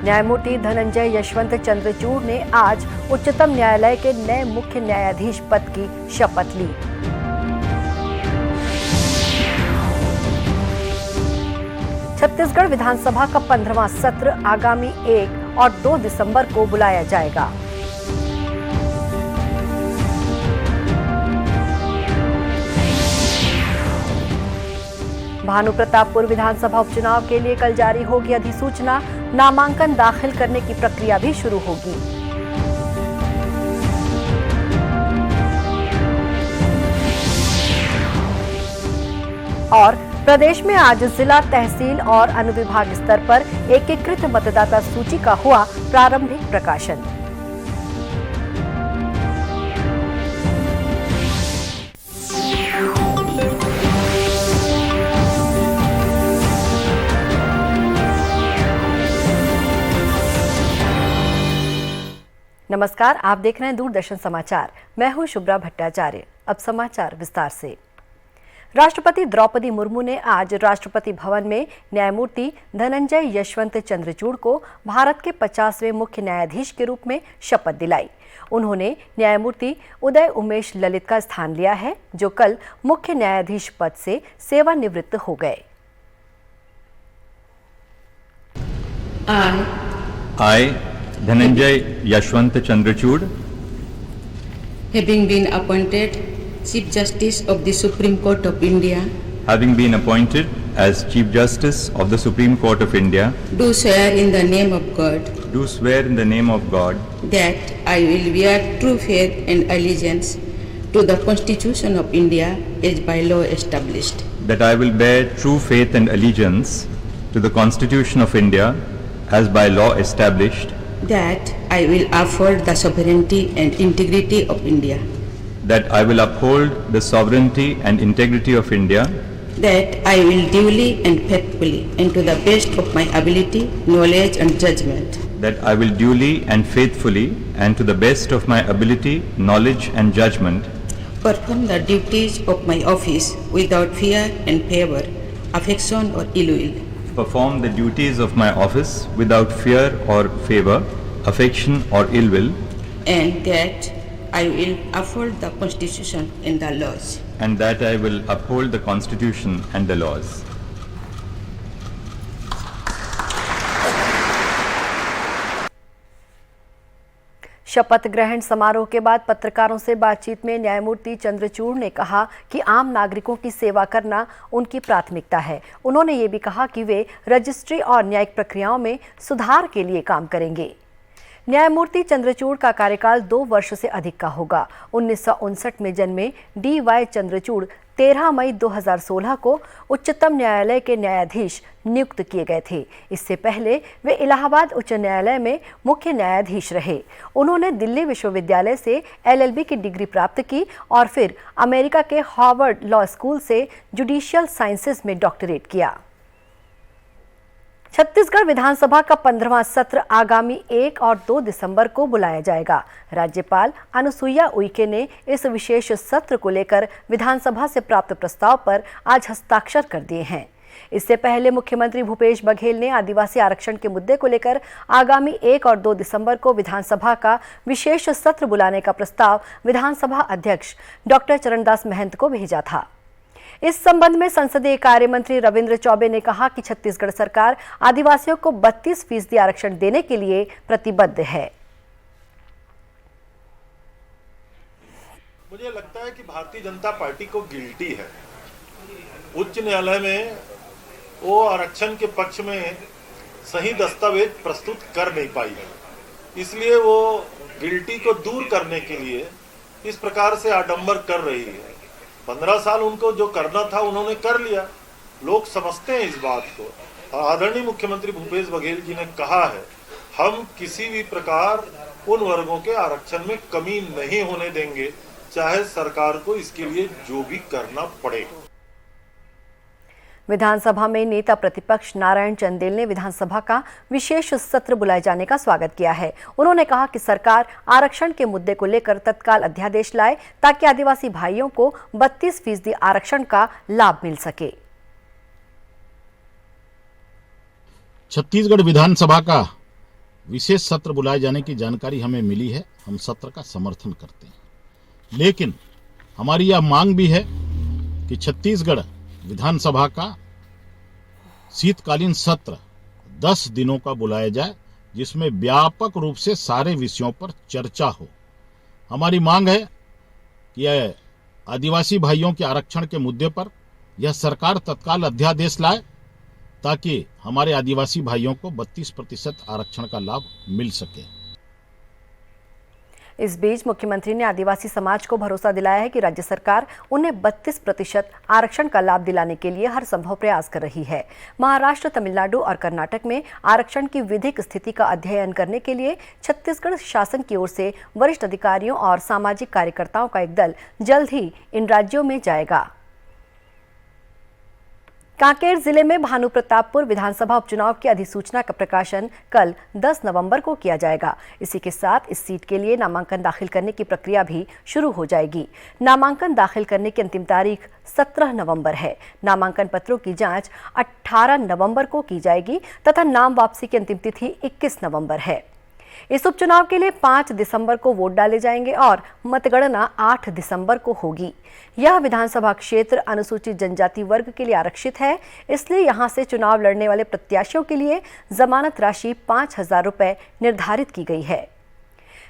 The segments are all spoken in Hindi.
न्यायमूर्ति धनंजय यशवंत चंद्रचूड़ ने आज उच्चतम न्यायालय के नए मुख्य न्यायाधीश पद की शपथ ली। छत्तीसगढ़ विधानसभा का 15वां सत्र आगामी 1 और 2 दिसंबर को बुलाया जाएगा। भानुप्रतापपुर विधानसभा उपचुनाव के लिए कल जारी होगी अधिसूचना। नामांकन दाखिल करने की प्रक्रिया भी शुरू होगी। और प्रदेश में आज जिला, तहसील और अनुविभाग स्तर पर एकीकृत मतदाता सूची का हुआ प्रारंभिक प्रकाशन। नमस्कार, आप देख रहे हैं दूरदर्शन समाचार। मैं हूं शुभ्रा भट्टाचार्य। अब समाचार विस्तार से। राष्ट्रपति द्रौपदी मुर्मू ने आज राष्ट्रपति भवन में न्यायमूर्ति धनंजय यशवंत चंद्रचूड़ को भारत के 50वें मुख्य न्यायाधीश के रूप में शपथ दिलाई। उन्होंने न्यायमूर्ति उदय उमेश ललित का स्थान लिया है, जो कल मुख्य न्यायाधीश पद से सेवानिवृत्त हो गए। I, Dhananjay Yashwant Chandrachud, having been appointed Chief Justice of the Supreme Court of India, having been appointed as Chief Justice of the Supreme Court of India, do swear in the name of God do swear in the name of God that I will bear true faith and allegiance to the Constitution of India as by law established, that I will bear true faith and allegiance to the Constitution of India as by law established, that I will uphold the sovereignty and integrity of India, that I will uphold the sovereignty and integrity of India, that I will duly and faithfully and to the best of my ability, knowledge and judgment that I will duly and faithfully and to the best of my ability, knowledge and judgment perform the duties of my office without fear and favor, affection or ill will, perform the duties of my office without fear or favor, affection or ill will, and that I will uphold the Constitution and the laws. and that I will uphold the Constitution and the laws. शपथ ग्रहण समारोह के बाद पत्रकारों से बातचीत में न्यायमूर्ति चंद्रचूड़ ने कहा कि आम नागरिकों की सेवा करना उनकी प्राथमिकता है। उन्होंने ये भी कहा कि वे रजिस्ट्री और न्यायिक प्रक्रियाओं में सुधार के लिए काम करेंगे। न्यायमूर्ति चंद्रचूड़ का कार्यकाल 2 वर्ष से अधिक का होगा। 1959 में जन्मे D.Y. चंद्रचूड़ 13 मई 2016 को उच्चतम न्यायालय के न्यायाधीश नियुक्त किए गए थे। इससे पहले वे इलाहाबाद उच्च न्यायालय में मुख्य न्यायाधीश रहे। उन्होंने दिल्ली विश्वविद्यालय से LLB की डिग्री प्राप्त की और फिर अमेरिका के हार्वर्ड लॉ स्कूल से जुडिशियल साइंसेज में डॉक्टरेट किया। छत्तीसगढ़ विधानसभा का 15वां सत्र आगामी 1 और 2 दिसंबर को बुलाया जाएगा। राज्यपाल अनुसुईया उइके ने इस विशेष सत्र को लेकर विधानसभा से प्राप्त प्रस्ताव पर आज हस्ताक्षर कर दिए हैं। इससे पहले मुख्यमंत्री भूपेश बघेल ने आदिवासी आरक्षण के मुद्दे को लेकर आगामी 1 और 2 दिसंबर को विधानसभा का विशेष सत्र बुलाने का प्रस्ताव विधानसभा अध्यक्ष डॉक्टर चरणदास महंत को भेजा था। इस संबंध में संसदीय कार्य मंत्री रविंद्र चौबे ने कहा कि छत्तीसगढ़ सरकार आदिवासियों को 32% आरक्षण देने के लिए प्रतिबद्ध है। मुझे लगता है कि भारतीय जनता पार्टी को गिल्टी है। उच्च न्यायालय में वो आरक्षण के पक्ष में सही दस्तावेज प्रस्तुत कर नहीं पाई है, इसलिए वो गिल्टी को दूर करने के लिए इस प्रकार से आडंबर कर रही है। 15 साल उनको जो करना था उन्होंने कर लिया। लोग समझते हैं इस बात को। आदरणीय मुख्यमंत्री भूपेश बघेल जी ने कहा है, हम किसी भी प्रकार उन वर्गों के आरक्षण में कमी नहीं होने देंगे, चाहे सरकार को इसके लिए जो भी करना पड़े। विधानसभा में नेता प्रतिपक्ष नारायण चंदेल ने विधानसभा का विशेष सत्र बुलाए जाने का स्वागत किया है। उन्होंने कहा कि सरकार आरक्षण के मुद्दे को लेकर तत्काल अध्यादेश लाए ताकि आदिवासी भाइयों को 32% आरक्षण का लाभ मिल सके। छत्तीसगढ़ विधानसभा का विशेष सत्र बुलाए जाने की जानकारी हमें मिली है। हम सत्र का समर्थन करते हैं, लेकिन हमारी यह मांग भी है कि छत्तीसगढ़ विधानसभा का शीतकालीन सत्र 10 दिनों का बुलाया जाए, जिसमें व्यापक रूप से सारे विषयों पर चर्चा हो। हमारी मांग है कि यह आदिवासी भाइयों के आरक्षण के मुद्दे पर यह सरकार तत्काल अध्यादेश लाए, ताकि हमारे आदिवासी भाइयों को 32% आरक्षण का लाभ मिल सके। इस बीच मुख्यमंत्री ने आदिवासी समाज को भरोसा दिलाया है कि राज्य सरकार उन्हें 32% आरक्षण का लाभ दिलाने के लिए हर संभव प्रयास कर रही है। महाराष्ट्र, तमिलनाडु और कर्नाटक में आरक्षण की विधिक स्थिति का अध्ययन करने के लिए छत्तीसगढ़ शासन की ओर से वरिष्ठ अधिकारियों और सामाजिक कार्यकर्ताओं का एक दल जल्द ही इन राज्यों में जाएगा। कांकेर जिले में भानुप्रतापपुर विधानसभा उपचुनाव की अधिसूचना का प्रकाशन कल 10 नवंबर को किया जाएगा। इसी के साथ इस सीट के लिए नामांकन दाखिल करने की प्रक्रिया भी शुरू हो जाएगी। नामांकन दाखिल करने की अंतिम तारीख 17 नवंबर है। नामांकन पत्रों की जांच 18 नवंबर को की जाएगी तथा नाम वापसी की अंतिम तिथि 21 नवंबर है। इस उपचुनाव के लिए 5 दिसंबर को वोट डाले जाएंगे और मतगणना 8 दिसंबर को होगी। यह विधानसभा क्षेत्र अनुसूचित जनजाति वर्ग के लिए आरक्षित है, इसलिए यहां से चुनाव लड़ने वाले प्रत्याशियों के लिए जमानत राशि 5,000 रुपए निर्धारित की गई है।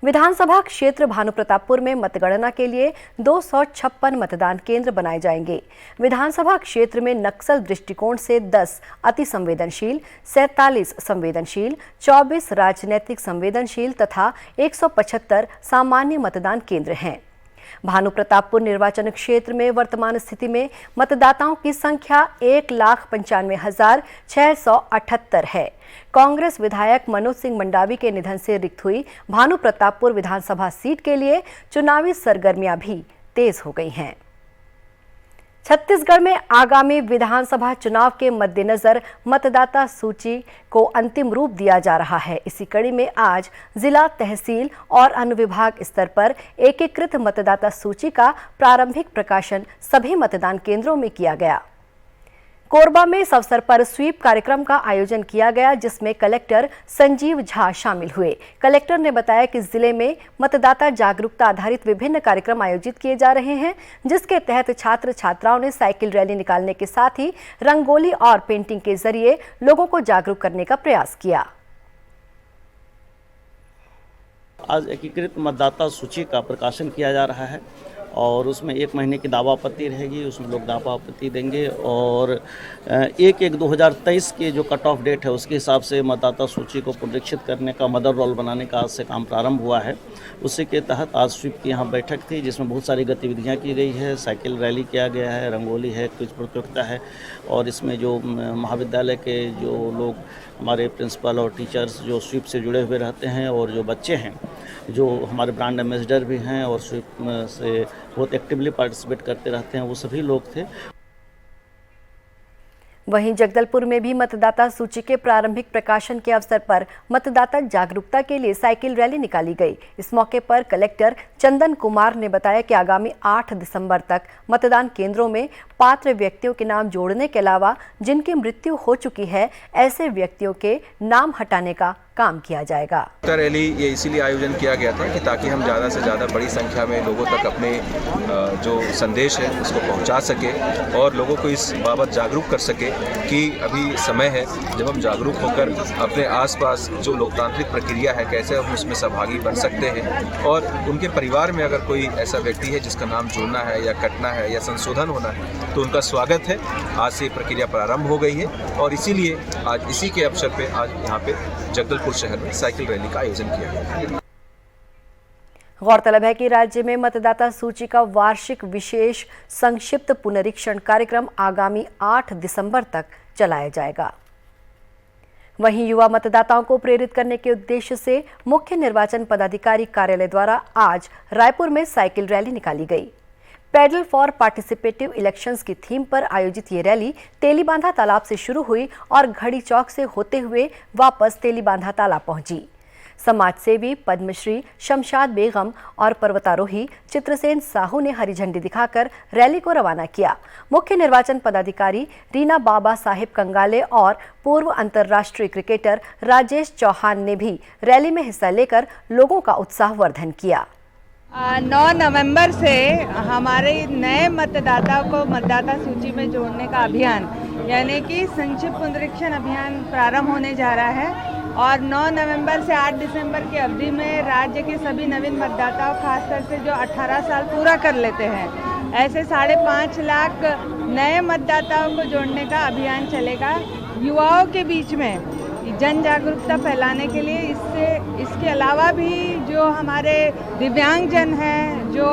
विधानसभा क्षेत्र भानुप्रतापपुर में मतगणना के लिए 256 मतदान केंद्र बनाए जाएंगे। विधानसभा क्षेत्र में नक्सल दृष्टिकोण से 10 अति संवेदनशील, 47 संवेदनशील, 24 राजनीतिक संवेदनशील तथा 175 सामान्य मतदान केंद्र हैं। भानुप्रतापपुर निर्वाचन क्षेत्र में वर्तमान स्थिति में मतदाताओं की संख्या 1,95,678 है। कांग्रेस विधायक मनोज सिंह मंडावी के निधन से रिक्त हुई भानुप्रतापपुर विधानसभा सीट के लिए चुनावी सरगर्मियां भी तेज हो गई हैं। छत्तीसगढ़ में आगामी विधानसभा चुनाव के मद्देनजर मतदाता सूची को अंतिम रूप दिया जा रहा है। इसी कड़ी में आज जिला, तहसील और अनुविभाग स्तर पर एकीकृत मतदाता सूची का प्रारंभिक प्रकाशन सभी मतदान केंद्रों में किया गया। कोरबा में इस अवसर पर स्वीप कार्यक्रम का आयोजन किया गया, जिसमें कलेक्टर संजीव झा शामिल हुए। कलेक्टर ने बताया कि जिले में मतदाता जागरूकता आधारित विभिन्न कार्यक्रम आयोजित किए जा रहे हैं, जिसके तहत छात्र छात्राओं ने साइकिल रैली निकालने के साथ ही रंगोली और पेंटिंग के जरिए लोगों को जागरूक करने का प्रयास किया। आज एकीकृत मतदाता सूची का प्रकाशन किया जा रहा है और उसमें 1 महीने की दावा आपत्ति रहेगी। उसमें लोग दावा आपत्ति देंगे और 1/1/2023 के जो कट ऑफ डेट है उसके हिसाब से मतदाता सूची को पुनरीक्षित करने का मदर रोल बनाने का आज से काम प्रारंभ हुआ है। उसी के तहत आज स्वीप की यहाँ बैठक थी, जिसमें बहुत सारी गतिविधियाँ की गई है। साइकिल रैली किया गया है, रंगोली है, क्विज प्रतियोगिता है और इसमें जो महाविद्यालय के जो लोग हमारे प्रिंसिपल और टीचर्स जो स्वीप से जुड़े हुए रहते हैं और जो बच्चे हैं जो हमारे ब्रांड एम्बेसडर भी हैं और स्वीप से बहुत एक्टिवली पार्टिसिपेट करते रहते हैं, वो सभी लोग थे। वहीं जगदलपुर में भी मतदाता सूची के प्रारंभिक प्रकाशन के अवसर पर मतदाता जागरूकता के लिए साइकिल रैली निकाली गई। इस मौके पर कलेक्टर चंदन कुमार ने बताया कि आगामी 8 दिसंबर तक मतदान केंद्रों में पात्र व्यक्तियों के नाम जोड़ने के अलावा जिनकी मृत्यु हो चुकी है ऐसे व्यक्तियों के नाम हटाने का काम किया जाएगा। रैली ये इसीलिए आयोजन किया गया था कि ताकि हम ज़्यादा से ज़्यादा बड़ी संख्या में लोगों तक अपने जो संदेश है उसको पहुंचा सके और लोगों को इस बाबत जागरूक कर सके कि अभी समय है जब हम जागरूक होकर अपने आसपास जो लोकतांत्रिक प्रक्रिया है कैसे हम उसमें सहभागी बन सकते हैं और उनके परिवार में अगर कोई ऐसा व्यक्ति है जिसका नाम जोड़ना है या कटना है या संशोधन होना है तो उनका स्वागत है। आज से प्रक्रिया प्रारंभ हो गई है और इसीलिए आज इसी के अवसर पे आज यहाँ पे जगदलपुर शहर में साइकिल रैली का आयोजन किया गया। गौरतलब है कि राज्य में मतदाता सूची का वार्षिक विशेष संक्षिप्त पुनरीक्षण कार्यक्रम आगामी 8 दिसंबर तक चलाया जाएगा। वहीं युवा मतदाताओं को प्रेरित करने के उद्देश्य से मुख्य निर्वाचन पदाधिकारी कार्यालय द्वारा आज रायपुर में साइकिल रैली निकाली गई। पैडल फॉर पार्टिसिपेटिव इलेक्शंस की थीम पर आयोजित ये रैली तेलीबांधा तालाब से शुरू हुई और घड़ी चौक से होते हुए वापस तेलीबांधा तालाब पहुंची। समाजसेवी पद्मश्री शमशाद बेगम और पर्वतारोही चित्रसेन साहू ने हरी झंडी दिखाकर रैली को रवाना किया। मुख्य निर्वाचन पदाधिकारी रीना बाबा साहेब कंगाले और पूर्व अंतर्राष्ट्रीय क्रिकेटर राजेश चौहान ने भी रैली में हिस्सा लेकर लोगों का उत्साहवर्धन किया। 9 नवंबर से हमारे नए मतदाताओं को मतदाता सूची में जोड़ने का अभियान यानी कि संक्षिप्त पुनरीक्षण अभियान प्रारंभ होने जा रहा है और 9 नवंबर से 8 दिसंबर की अवधि में राज्य के सभी नवीन मतदाताओं खासकर से जो 18 साल पूरा कर लेते हैं ऐसे 5.5 लाख नए मतदाताओं को जोड़ने का अभियान चलेगा। युवाओं के बीच में जन जागरूकता फैलाने के लिए इसके अलावा भी जो हमारे दिव्यांगजन हैं, जो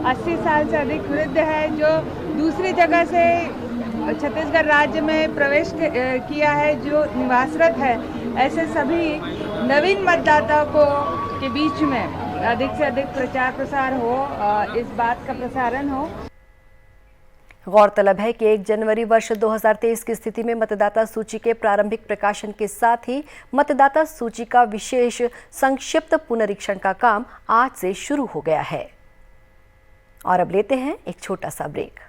80 साल से अधिक वृद्ध है, जो दूसरी जगह से छत्तीसगढ़ राज्य में प्रवेश किया है, जो निवासरत है, ऐसे सभी नवीन मतदाताओं को के बीच में अधिक से अधिक प्रचार प्रसार हो, इस बात का प्रसारण हो। गौरतलब है कि 1 जनवरी वर्ष 2023 की स्थिति में मतदाता सूची के प्रारंभिक प्रकाशन के साथ ही मतदाता सूची का विशेष संक्षिप्त पुनरीक्षण का काम आज से शुरू हो गया है। और अब लेते हैं एक छोटा सा ब्रेक।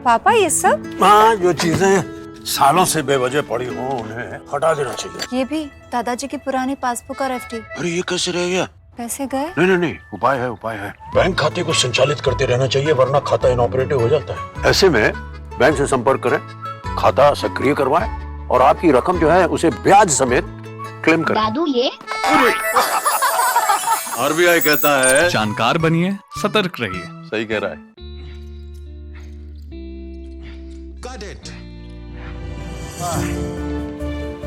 पापा ये सब? हाँ, जो चीजें सालों से बेवजह पड़ी हो उन्हें हटा देना चाहिए। ये भी दादाजी की पुरानी पासबुक और एफडी। अरे ये कैसे रह गया? पैसे गए? नहीं, उपाय है। बैंक खाते को संचालित करते रहना चाहिए वरना खाता इनऑपरेटिव हो जाता है। ऐसे में बैंक से संपर्क करें, खाता सक्रिय करवाएं और आपकी रकम जो है उसे ब्याज समेत क्लेम करें। दादू ये आरबीआई कहता है जानकार बनिए, सतर्क रहिए। सही कह रहा है।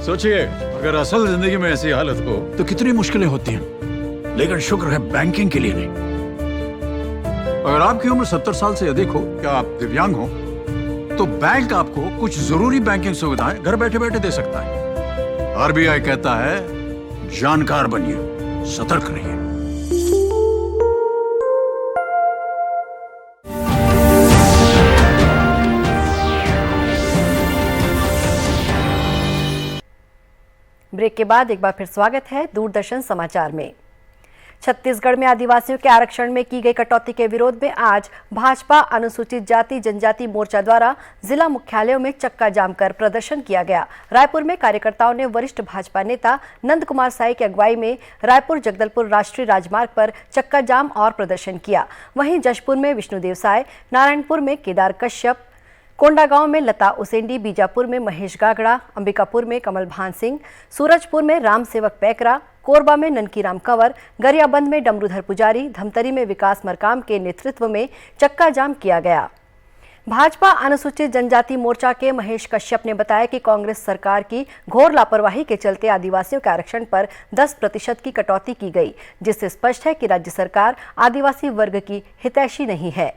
सोचिए अगर असल जिंदगी में ऐसी हालत हो तो कितनी मुश्किलें होती हैं, लेकिन शुक्र है बैंकिंग के लिए नहीं। अगर आपकी उम्र 70 साल से अधिक हो या आप दिव्यांग हो तो बैंक आपको कुछ जरूरी बैंकिंग सुविधाएं घर बैठे बैठे दे सकता है। आरबीआई कहता है जानकार बनिए, सतर्क रहिए। ब्रेक के बाद एक बार फिर स्वागत है दूरदर्शन समाचार में। छत्तीसगढ़ में आदिवासियों के आरक्षण में की गई कटौती के विरोध में आज भाजपा अनुसूचित जाति जनजाति मोर्चा द्वारा जिला मुख्यालयों में चक्का जाम कर प्रदर्शन किया गया। रायपुर में कार्यकर्ताओं ने वरिष्ठ भाजपा नेता नंद कुमार साई की अगुवाई में रायपुर जगदलपुर राष्ट्रीय राजमार्ग पर चक्का जाम और प्रदर्शन किया। वहीं जशपुर में विष्णुदेव साय, नारायणपुर में केदार कश्यप, कोंडागांव में लता उसेंडी, बीजापुर में महेश गागड़ा, अंबिकापुर में कमल भान सिंह, सूरजपुर में राम सेवक पैकरा, कोरबा में ननकीराम कंवर, गरियाबंद में डमरूधर पुजारी, धमतरी में विकास मरकाम के नेतृत्व में चक्का जाम किया गया। भाजपा अनुसूचित जनजाति मोर्चा के महेश कश्यप ने बताया कि कांग्रेस सरकार की घोर लापरवाही के चलते आदिवासियों के आरक्षण पर 10% की कटौती की गई, जिससे स्पष्ट है कि राज्य सरकार आदिवासी वर्ग की हितैषी नहीं है।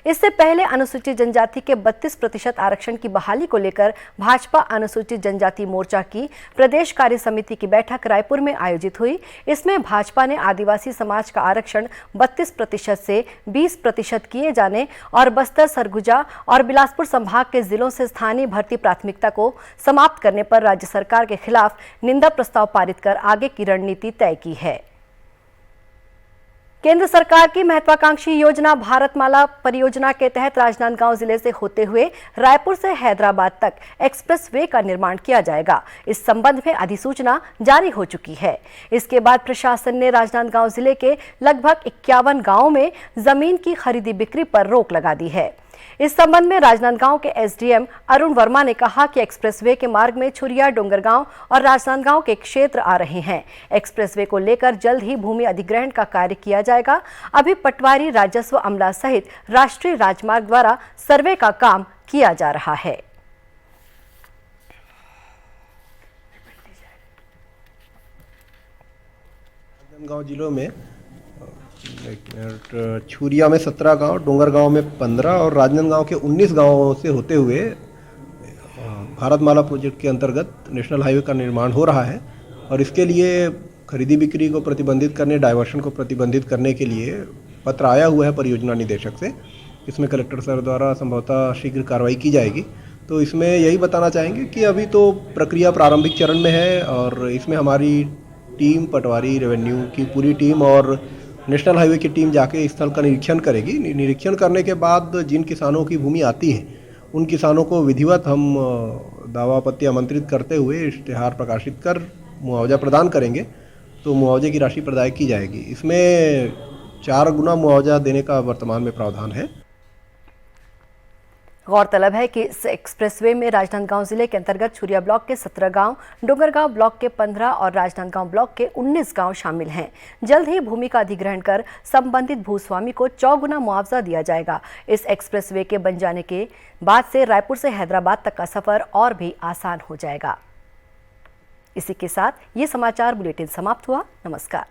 इससे पहले अनुसूचित जनजाति के 32% आरक्षण की बहाली को लेकर भाजपा अनुसूचित जनजाति मोर्चा की प्रदेश कार्य समिति की बैठक रायपुर में आयोजित हुई। इसमें भाजपा ने आदिवासी समाज का आरक्षण 32% से 20% किए जाने और बस्तर, सरगुजा और बिलासपुर संभाग के जिलों से स्थानीय भर्ती प्राथमिकता को समाप्त करने पर राज्य सरकार के खिलाफ निंदा प्रस्ताव पारित कर आगे की रणनीति तय की है। केंद्र सरकार की महत्वाकांक्षी योजना भारतमाला परियोजना के तहत राजनांदगांव जिले से होते हुए रायपुर से हैदराबाद तक एक्सप्रेस वे का निर्माण किया जाएगा। इस संबंध में अधिसूचना जारी हो चुकी है। इसके बाद प्रशासन ने राजनांदगांव जिले के लगभग 51 गांवों में जमीन की खरीदी बिक्री पर रोक लगा दी है। इस संबंध में राजनांदगांव के एसडीएम अरुण वर्मा ने कहा कि एक्सप्रेसवे के मार्ग में छुरिया, डोंगरगांव और राजनांदगांव के क्षेत्र आ रहे हैं। एक्सप्रेसवे को लेकर जल्द ही भूमि अधिग्रहण का कार्य किया जाएगा। अभी पटवारी, राजस्व, अमला सहित राष्ट्रीय राजमार्ग द्वारा सर्वे का काम किया जा रहा है। राजनांदगांव जिलों में छुरिया में 17 गांव, डोंगरगांव में 15 और राजनांदगांव के 19 गांवों से होते हुए भारतमाला प्रोजेक्ट के अंतर्गत नेशनल हाईवे का निर्माण हो रहा है। और इसके लिए खरीदी बिक्री को प्रतिबंधित करने, डाइवर्शन को प्रतिबंधित करने के लिए पत्र आया हुआ है परियोजना निदेशक से। इसमें कलेक्टर सर द्वारा संभवतः शीघ्र कार्रवाई की जाएगी। तो इसमें यही बताना चाहेंगे कि अभी तो प्रक्रिया प्रारंभिक चरण में है और इसमें हमारी टीम, पटवारी, रेवेन्यू की पूरी टीम और नेशनल हाईवे की टीम जाके स्थल का निरीक्षण करेगी। निरीक्षण करने के बाद जिन किसानों की भूमि आती है उन किसानों को विधिवत हम दावा आपत्ति आमंत्रित करते हुए इश्तेहार प्रकाशित कर मुआवजा प्रदान करेंगे। तो मुआवजे की राशि प्रदान की जाएगी। इसमें 4 गुना मुआवजा देने का वर्तमान में प्रावधान है। गौरतलब है कि इस एक्सप्रेसवे में राजनांदगांव जिले के अंतर्गत छुरिया ब्लॉक के 17 गांव, डोंगरगांव ब्लॉक के 15 और राजनांदगांव ब्लॉक के 19 गांव शामिल हैं। जल्द ही भूमि का अधिग्रहण कर संबंधित भूस्वामी को 4 गुना मुआवजा दिया जाएगा। इस एक्सप्रेसवे के बन जाने के बाद से रायपुर से हैदराबाद तक का सफर और भी आसान हो जाएगा। इसी के साथ ये समाचार बुलेटिन समाप्त हुआ। नमस्कार।